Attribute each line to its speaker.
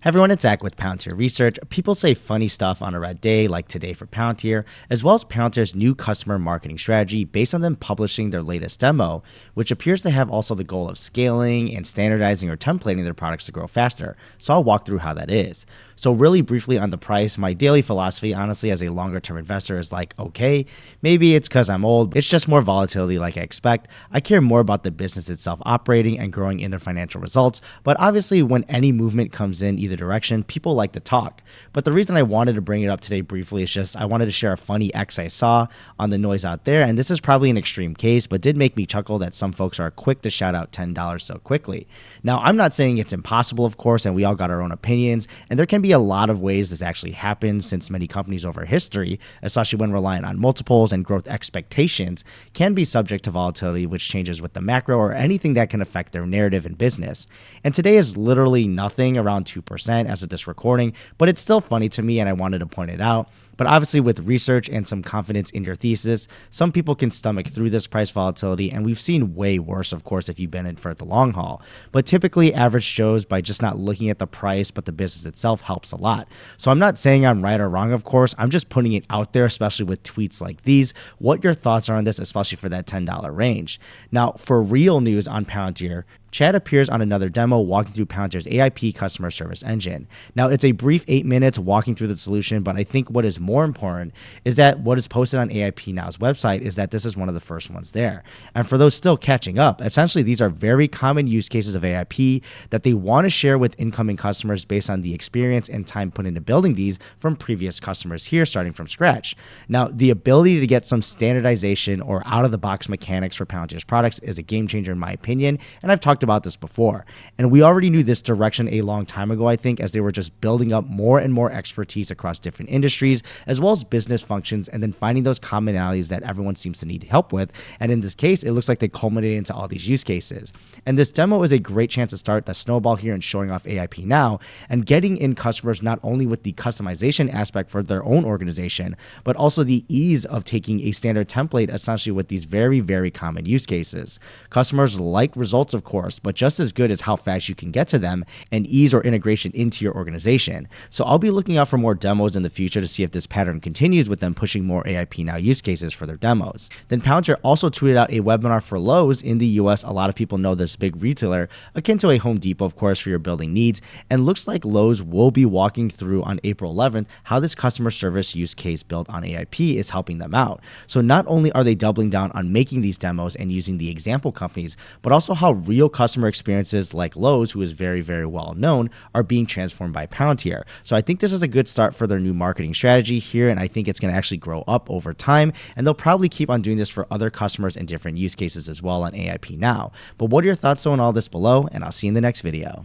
Speaker 1: Hey everyone, it's Zach with Palantir Research. People say funny stuff on a red day like today for Palantir, as well as Palantir's new customer marketing strategy based on them publishing their latest demo, which appears to have also the goal of scaling and standardizing or templating their products to grow faster. So I'll walk through how that is. So really briefly on the price, my daily philosophy, honestly, as a longer term investor is like, okay, maybe it's because I'm old. It's just more volatility like I expect. I care more about the business itself operating and growing in their financial results. But obviously when any movement comes in either direction, people like to talk. But the reason I wanted to bring it up today briefly is just I wanted to share a funny X I saw on the noise out there. And this is probably an extreme case, but did make me chuckle that some folks are quick to shout out $10 so quickly. Now, I'm not saying it's impossible, of course, and we all got our own opinions. And there can be a lot of ways this actually happens since many companies over history, especially when relying on multiples and growth expectations, can be subject to volatility, which changes with the macro or anything that can affect their narrative in business. And today is literally nothing, around 2% as of this recording, but it's still funny to me and I wanted to point it out. But obviously with research and some confidence in your thesis, some people can stomach through this price volatility, and we've seen way worse, of course, if you've been in for the long haul. But typically average shows by just not looking at the price, but the business itself helps a lot. So I'm not saying I'm right or wrong, of course. I'm just putting it out there, especially with tweets like these, what your thoughts are on this, especially for that $10 range. Now, for real news on Palantir, Chad appears on another demo walking through Palantir's AIP customer service engine. Now, it's a brief 8 minutes walking through the solution, but I think what is more important is that what is posted on AIP Now's website is that this is one of the first ones there. And for those still catching up, essentially these are very common use cases of AIP that they want to share with incoming customers based on the experience and time put into building these from previous customers here starting from scratch. Now, the ability to get some standardization or out-of-the-box mechanics for Palantir's products is a game changer in my opinion, and I've talked about this before. And we already knew this direction a long time ago, I think, as they were just building up more and more expertise across different industries, as well as business functions, and then finding those commonalities that everyone seems to need help with. And in this case, it looks like they culminated into all these use cases. And this demo is a great chance to start the snowball here and showing off AIP Now and getting in customers not only with the customization aspect for their own organization, but also the ease of taking a standard template essentially with these very, very common use cases. Customers like results, of course, but just as good as how fast you can get to them and ease or integration into your organization. So I'll be looking out for more demos in the future to see if this pattern continues with them pushing more AIP Now use cases for their demos. Then Palantir also tweeted out a webinar for Lowe's in the US. A lot of people know this big retailer, akin to a Home Depot, of course, for your building needs. And looks like Lowe's will be walking through on April 11th how this customer service use case built on AIP is helping them out. So not only are they doubling down on making these demos and using the example companies, but also how real customer experiences like Lowe's, who is very, very well known, are being transformed by Palantir. So I think this is a good start for their new marketing strategy here, and I think it's going to actually grow up over time, and they'll probably keep on doing this for other customers and different use cases as well on AIP Now. But what are your thoughts on all this below, and I'll see you in the next video.